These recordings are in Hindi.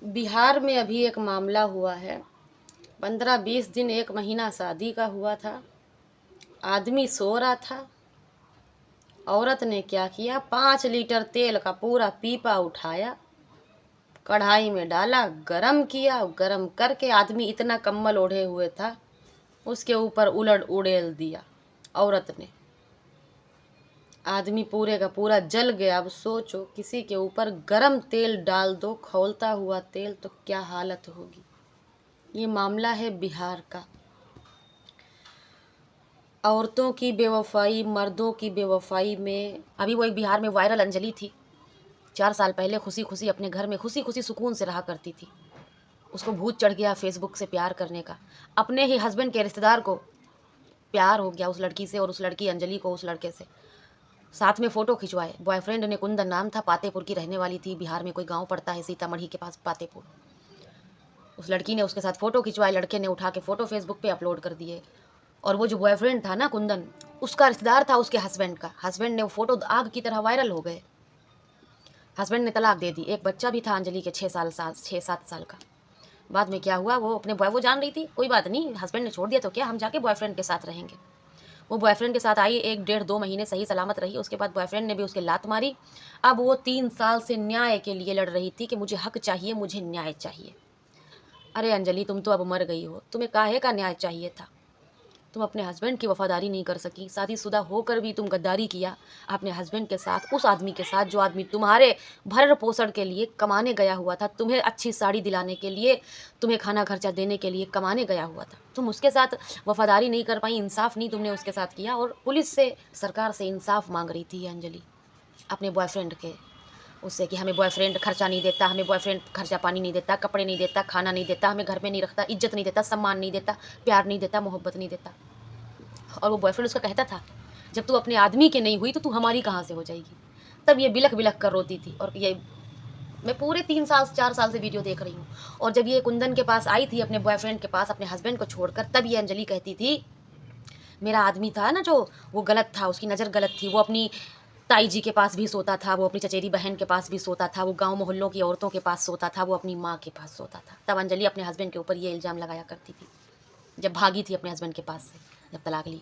बिहार में अभी एक मामला हुआ है। 15-20 दिन 1 महीना शादी का हुआ था। आदमी सो रहा था। औरत ने क्या किया, 5 लीटर तेल का पूरा पीपा उठाया, कढ़ाई में डाला, गरम किया। गरम करके आदमी इतना कम्बल ओढ़े हुए था, उसके ऊपर उलट उड़ेल दिया औरत ने। आदमी पूरे का पूरा जल गया। अब सोचो, किसी के ऊपर गरम तेल डाल दो, खौलता हुआ तेल, तो क्या हालत होगी। ये मामला है बिहार का। औरतों की बेवफाई, मर्दों की बेवफाई में अभी वो एक बिहार में वायरल अंजलि थी। 4 साल पहले खुशी खुशी अपने घर में खुशी खुशी सुकून से रहा करती थी। उसको भूत चढ़ गया फेसबुक से प्यार करने का। अपने ही हस्बैंड के रिश्तेदार को प्यार हो गया उस लड़की से, और उस लड़की अंजलि को उस लड़के से। साथ में फ़ोटो खिंचवाए। बॉयफ्रेंड ने कुंदन नाम था, पातेपुर की रहने वाली थी। बिहार में कोई गाँव पड़ता है सीतामढ़ी के पास, पातेपुर। उस लड़की ने उसके साथ फ़ोटो खिंचवाए। लड़के ने उठा के फ़ोटो फेसबुक पे अपलोड कर दिए। और वो जो बॉयफ्रेंड था ना कुंदन, उसका रिश्तेदार था उसके हस्बैंड का। हस्बैंड ने वो फ़ोटो आग की तरह वायरल हो गए। हस्बैंड ने तलाक दे दी। एक बच्चा भी था अंजलि के 6-7 साल का। बाद में क्या हुआ, वो अपने वो जान रही थी कोई बात नहीं, हस्बैंड ने छोड़ दिया तो क्या, हम जाके बॉयफ्रेंड के साथ रहेंगे। वो बॉयफ्रेंड के साथ आई, 1-1.5-2 महीने सही सलामत रही। उसके बाद बॉयफ्रेंड ने भी उसके लात मारी। अब वो 3 साल से न्याय के लिए लड़ रही थी कि मुझे हक चाहिए, मुझे न्याय चाहिए। अरे अंजलि, तुम तो अब मर गई हो, तुम्हें काहे का न्याय चाहिए था। तुम अपने हस्बैंड की वफादारी नहीं कर सकी। शादीशुदा होकर भी तुम गद्दारी किया अपने हस्बैंड के साथ, उस आदमी के साथ जो आदमी तुम्हारे भरण पोषण के लिए कमाने गया हुआ था, तुम्हें अच्छी साड़ी दिलाने के लिए, तुम्हें खाना खर्चा देने के लिए कमाने गया हुआ था। तुम उसके साथ वफादारी नहीं कर पाई, इंसाफ नहीं तुमने उसके साथ किया, और पुलिस से, सरकार से इंसाफ मांग रही थी अंजलि अपने बॉयफ्रेंड के उससे कि हमें बॉयफ्रेंड खर्चा नहीं देता, हमें बॉयफ्रेंड खर्चा पानी नहीं देता, कपड़े नहीं देता, खाना नहीं देता, हमें घर में नहीं रखता, इज्जत नहीं देता, सम्मान नहीं देता, प्यार नहीं देता, मोहब्बत नहीं देता। और वो बॉयफ्रेंड उसका कहता था, जब तू अपने आदमी की नहीं हुई तो तू हमारी कहाँ से हो जाएगी। तब ये बिलख बिलख कर रोती थी। और ये मैं पूरे 3-4 साल से वीडियो देख रही हूँ। और जब ये कुंदन के पास आई थी अपने बॉयफ्रेंड के पास, अपने हस्बैंड को छोड़कर, तब ये अंजलि कहती थी, मेरा आदमी था ना जो, वो गलत था, उसकी नज़र गलत थी। वो अपनी ताई जी के पास भी सोता था, वो अपनी चचेरी बहन के पास भी सोता था, वो गांव मोहल्लों की औरतों के पास सोता था, वो अपनी माँ के पास सोता था। तब अंजलि अपने हस्बैंड के ऊपर ये इल्ज़ाम लगाया करती थी, जब भागी थी अपने हस्बैंड के पास से, जब तलाक ली।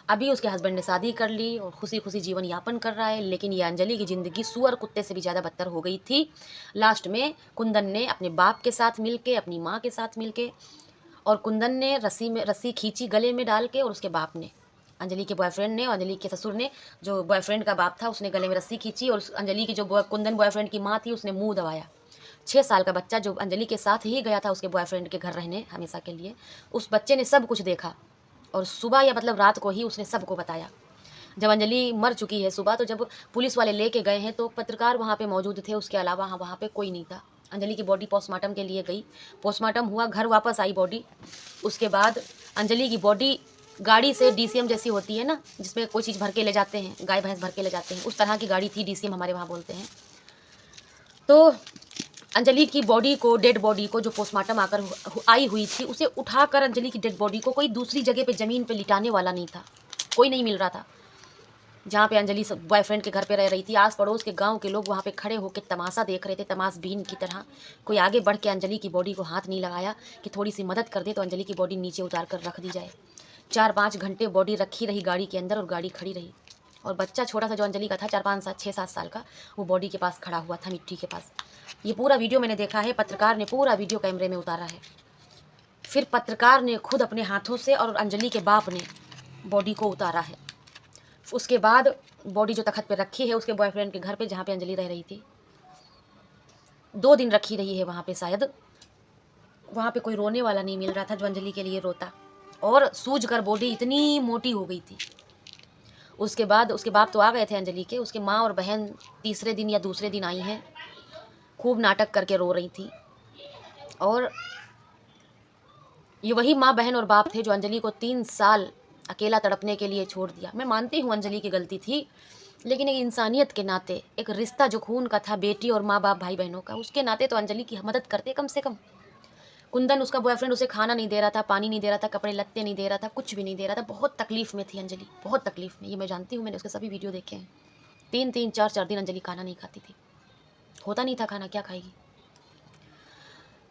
अभी उसके हस्बैंड ने शादी कर ली और खुशी खुशी जीवन यापन कर रहा है। लेकिन ये अंजलि की ज़िंदगी सुअर कुत्ते से भी ज़्यादा बदतर हो गई थी। लास्ट में कुंदन ने अपने बाप के साथ मिलके, अपनी माँ के साथ मिलके, और कुंदन ने रस्सी खींची गले में डाल के, और उसके बाप ने, अंजलि के बॉयफ्रेंड ने और अंजलि के ससुर ने, जो बॉयफ्रेंड का बाप था, उसने गले में रस्सी खींची। और अंजलि की जो कुंदन बॉयफ्रेंड की माँ थी, उसने मुंह दबाया। 6 साल का बच्चा जो अंजलि के साथ ही गया था उसके बॉयफ्रेंड के घर रहने हमेशा के लिए, उस बच्चे ने सब कुछ देखा। और सुबह, या मतलब रात को ही उसने सबको बताया। जब अंजलि मर चुकी है सुबह, तो जब पुलिस वाले लेके गए हैं तो पत्रकार वहाँ पे मौजूद थे, उसके अलावा वहाँ पे कोई नहीं था। अंजलि की बॉडी पोस्टमार्टम के लिए गई, पोस्टमार्टम हुआ, घर वापस आई बॉडी। उसके बाद अंजलि की बॉडी गाड़ी से, डीसीएम जैसी होती है ना, जिसमें कोई चीज़ भर के ले जाते हैं, गाय भैंस भर के ले जाते हैं, उस तरह की गाड़ी थी, डीसीएम हमारे वहाँ बोलते हैं। तो अंजलि की बॉडी को, डेड बॉडी को, जो पोस्टमार्टम आकर आई हुई थी, उसे उठाकर अंजलि की डेड बॉडी को कोई दूसरी जगह पे ज़मीन पे लिटाने वाला नहीं था, कोई नहीं मिल रहा था। जहाँ पे अंजलि बॉयफ्रेंड के घर पे रह रही थी, आस पड़ोस के गांव के लोग वहाँ पे खड़े होकर तमाशा देख रहे थे, तमाशबीन की तरह। कोई आगे बढ़ के अंजलि की बॉडी को हाथ नहीं लगाया कि थोड़ी सी मदद कर दे तो अंजलि की बॉडी नीचे उतार कर रख दी जाए। 4-5 घंटे बॉडी रखी रही गाड़ी के अंदर, और गाड़ी खड़ी रही। और बच्चा छोटा सा जो अंजलि का था, 4-5-6-7 साल का, वो बॉडी के पास खड़ा हुआ था, मिट्टी के पास। ये पूरा वीडियो मैंने देखा है, पत्रकार ने पूरा वीडियो कैमरे में उतारा है। फिर पत्रकार ने खुद अपने हाथों से, और अंजलि के बाप ने बॉडी को उतारा है। उसके बाद बॉडी जो तखत पे रखी है उसके बॉयफ्रेंड के घर पे, जहाँ पे अंजलि रह रही थी, 2 दिन रखी रही है वहाँ पे। शायद वहाँ पे कोई रोने वाला नहीं मिल रहा था जो अंजलि के लिए रोता। और सूज कर बॉडी इतनी मोटी हो गई थी। उसके बाद उसके बाप तो आ गए थे अंजलि के, उसके माँ और बहन तीसरे दिन या दूसरे दिन आई हैं, खूब नाटक करके रो रही थी। और ये वही माँ, बहन और बाप थे जो अंजलि को 3 साल अकेला तड़पने के लिए छोड़ दिया। मैं मानती हूँ अंजलि की गलती थी, लेकिन एक इंसानियत के नाते, एक रिश्ता जो खून का था, बेटी और माँ बाप भाई बहनों का, उसके नाते तो अंजलि की मदद करते कम से कम। कुंदन, उसका बॉयफ्रेंड, उसे खाना नहीं दे रहा था, पानी नहीं दे रहा था, कपड़े लत्ते नहीं दे रहा था, कुछ भी नहीं दे रहा था। बहुत तकलीफ में थी अंजलि, बहुत तकलीफ में, ये मैं जानती हूँ, मैंने उसके सभी वीडियो देखे हैं। 3-3 4-4 दिन अंजलि खाना नहीं खाती थी, होता नहीं था खाना, क्या खाएगी।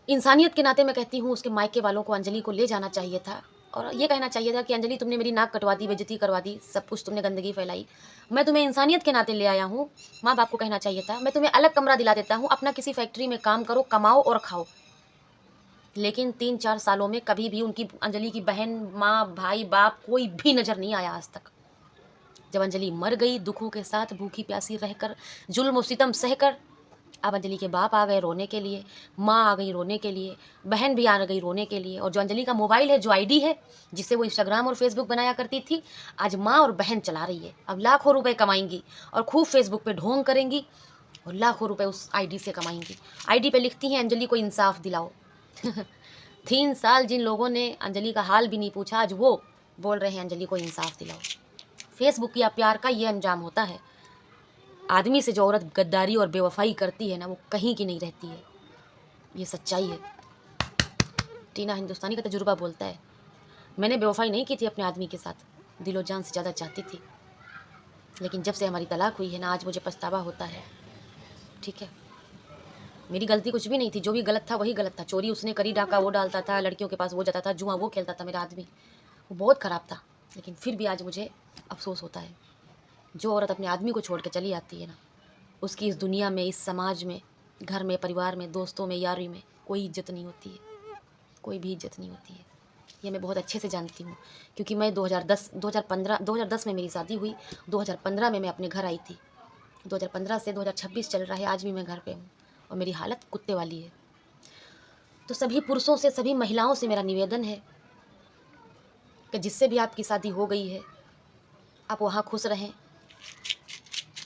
इंसानियत के नाते मैं कहती हूँ उसके मायके वालों को अंजलि को ले जाना चाहिए था और ये कहना चाहिए था कि अंजलि तुमने मेरी नाक कटवा दी, बेइज्जती करवा दी, सब कुछ तुमने गंदगी फैलाई, मैं तुम्हें इंसानियत के नाते ले आया हूँ। माँ बाप को कहना चाहिए था मैं तुम्हें अलग कमरा दिला देता हूँ, अपना किसी फैक्ट्री में काम करो, कमाओ और खाओ। लेकिन 3-4 सालों में कभी भी उनकी अंजलि की बहन, माँ, भाई, बाप कोई भी नज़र नहीं आया आज तक। जब अंजलि मर गई दुखों के साथ, भूखी प्यासी रहकर, जुल्म और सितम सहकर, अब अंजलि के बाप आ गए रोने के लिए, माँ आ गई रोने के लिए, बहन भी आ गई रोने के लिए। और जो अंजलि का मोबाइल है, जो आईडी है जिससे वो इंस्टाग्राम और फेसबुक बनाया करती थी, आज माँ और बहन चला रही है। अब लाखों रुपए कमाएंगी और खूब फेसबुक पे ढोंग करेंगी और लाखों रुपए उस आईडी से कमाएंगी। आईडी पे लिखती हैं अंजलि को इंसाफ दिलाओ। 3 साल जिन लोगों ने अंजलि का हाल भी नहीं पूछा, आज वो बोल रहे हैं अंजलि को इंसाफ दिलाओ। फेसबुक या प्यार का ये अंजाम होता है। आदमी से जो औरत गद्दारी और बेवफाई करती है ना, वो कहीं की नहीं रहती है। ये सच्चाई है। टीना हिंदुस्तानी का तजुर्बा बोलता है, मैंने बेवफाई नहीं की थी अपने आदमी के साथ, दिलो जान से ज़्यादा चाहती थी, लेकिन जब से हमारी तलाक हुई है ना, आज मुझे पछतावा होता है। ठीक है, मेरी गलती कुछ भी नहीं थी, जो भी गलत था वही गलत था। चोरी उसने करी, डाका वो डालता था, लड़कियों के पास वो जाता था, जुआ वो खेलता था, मेरा आदमी वो बहुत ख़राब था। लेकिन फिर भी आज मुझे अफसोस होता है, जो औरत अपने आदमी को छोड़ के चली आती है ना, उसकी इस दुनिया में, इस समाज में, घर में, परिवार में, दोस्तों में, यारी में कोई इज्जत नहीं होती है, कोई भी इज्जत नहीं होती है। ये मैं बहुत अच्छे से जानती हूँ, क्योंकि मैं 2010 में मेरी शादी हुई, 2015 में मैं अपने घर आई थी। 2015 से 2026 चल रहा है, आज भी मैं घर पे हूँ और मेरी हालत कुत्ते वाली है। तो सभी पुरुषों से, सभी महिलाओं से मेरा निवेदन है कि जिससे भी आपकी शादी हो गई है, आप वहाँ खुश रहें।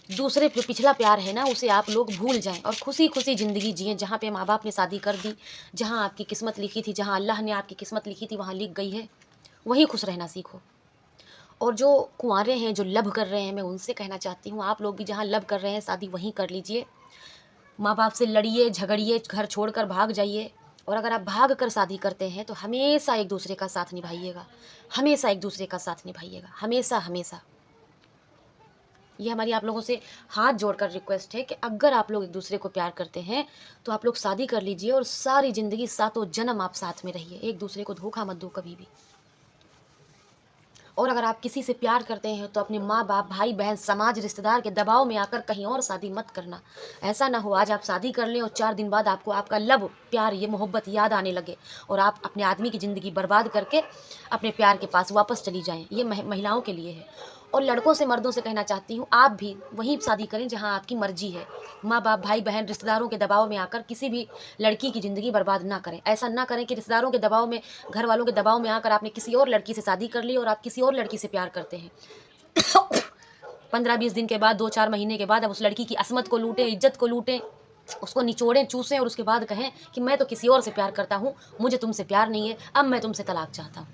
दूसरे जो पिछला प्यार है ना, उसे आप लोग भूल जाएं और खुशी खुशी ज़िंदगी जिएं। जहाँ पे माँ बाप ने शादी कर दी, जहाँ आपकी किस्मत लिखी थी, जहाँ अल्लाह ने आपकी किस्मत लिखी थी, वहाँ लिख गई है, वहीं खुश रहना सीखो। और जो कुंवारे हैं, जो लव कर रहे हैं, मैं उनसे कहना चाहती हूँ, आप लोग भी जहाँ लव कर रहे हैं शादी वहीं कर लीजिए। माँ बाप से लड़िए, झगड़िए, घर छोड़कर भाग जाइए। और अगर आप भाग कर शादी करते हैं तो हमेशा एक दूसरे का साथ निभाइएगा, हमेशा एक दूसरे का साथ निभाइएगा, हमेशा हमेशा। ये हमारी आप लोगों से हाथ जोड़कर रिक्वेस्ट है कि अगर आप लोग एक दूसरे को प्यार करते हैं तो आप लोग शादी कर लीजिए और सारी ज़िंदगी, सातों जन्म आप साथ में रहिए। एक दूसरे को धोखा मत दो कभी भी। और अगर आप किसी से प्यार करते हैं तो अपने माँ बाप, भाई बहन, समाज, रिश्तेदार के दबाव में आकर कहीं और शादी मत करना। ऐसा ना हो आज आप शादी कर लें और 4 दिन बाद आपको आपका लव, प्यार, ये मोहब्बत याद आने लगे और आप अपने आदमी की ज़िंदगी बर्बाद करके अपने प्यार के पास वापस चली जाएं। ये महिलाओं के लिए है। और लड़कों से, मर्दों से कहना चाहती हूँ, आप भी वहीं शादी करें जहाँ आपकी मर्जी है। माँ बाप, भाई बहन, रिश्तेदारों के दबाव में आकर किसी भी लड़की की ज़िंदगी बर्बाद ना करें। ऐसा ना करें कि रिश्तेदारों के दबाव में, घर वालों के दबाव में आकर आपने किसी और लड़की से शादी कर ली और आप किसी और लड़की से प्यार करते हैं। 15-20 दिन के बाद, 2-4 महीने के बाद अब उस लड़की की असमत को लूटें, इज्जत को लूटें, उसको निचोड़ें, चूसें और उसके बाद कहें कि मैं तो किसी और से प्यार करता हूँ, मुझे तुमसे प्यार नहीं है, अब मैं तुमसे तलाक चाहता हूँ।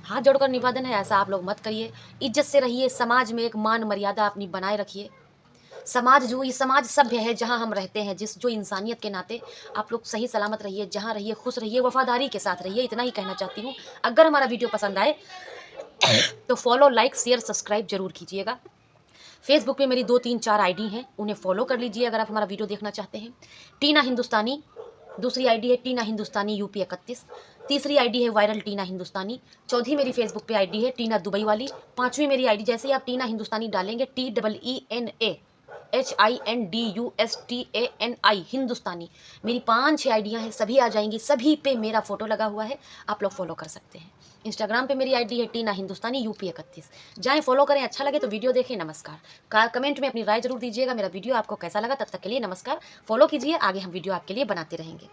हाथ जोड़कर निवेदन है, ऐसा आप लोग मत करिए। इज्जत से रहिए, समाज में एक मान मर्यादा अपनी बनाए रखिए। ये समाज सभ्य है जहाँ हम रहते हैं, जो इंसानियत के नाते आप लोग सही सलामत रहिए, जहाँ रहिए खुश रहिए, वफादारी के साथ रहिए। इतना ही कहना चाहती हूँ। अगर हमारा वीडियो पसंद आए तो फॉलो, लाइक, शेयर, सब्सक्राइब जरूर कीजिएगा। फेसबुक पे मेरी 2-3-4 आईडी हैं, उन्हें फॉलो कर लीजिए अगर आप हमारा वीडियो देखना चाहते हैं। टीना हिंदुस्तानी दूसरी आईडी है, टीना हिंदुस्तानी यूपी 31। तीसरी आईडी है वायरल टीना हिंदुस्तानी। चौथी मेरी फेसबुक पे आईडी है टीना दुबई वाली। पांचवी मेरी आईडी, जैसे ही आप टीना हिंदुस्तानी डालेंगे, TEENAHINDUSTANI हिंदुस्तानी, मेरी 5-6 आईडियाँ हैं, सभी आ जाएंगी। सभी पे मेरा फोटो लगा हुआ है, आप लोग फॉलो कर सकते हैं। इंस्टाग्राम पे मेरी आईडी है टीना हिंदुस्तानी यूपी 31। जाएं, फॉलो करें, अच्छा लगे तो वीडियो देखें। नमस्कार। कमेंट में अपनी राय जरूर दीजिएगा, मेरा वीडियो आपको कैसा लगा। तब तक के लिए नमस्कार। फॉलो कीजिए, आगे हम वीडियो आपके लिए बनाते रहेंगे।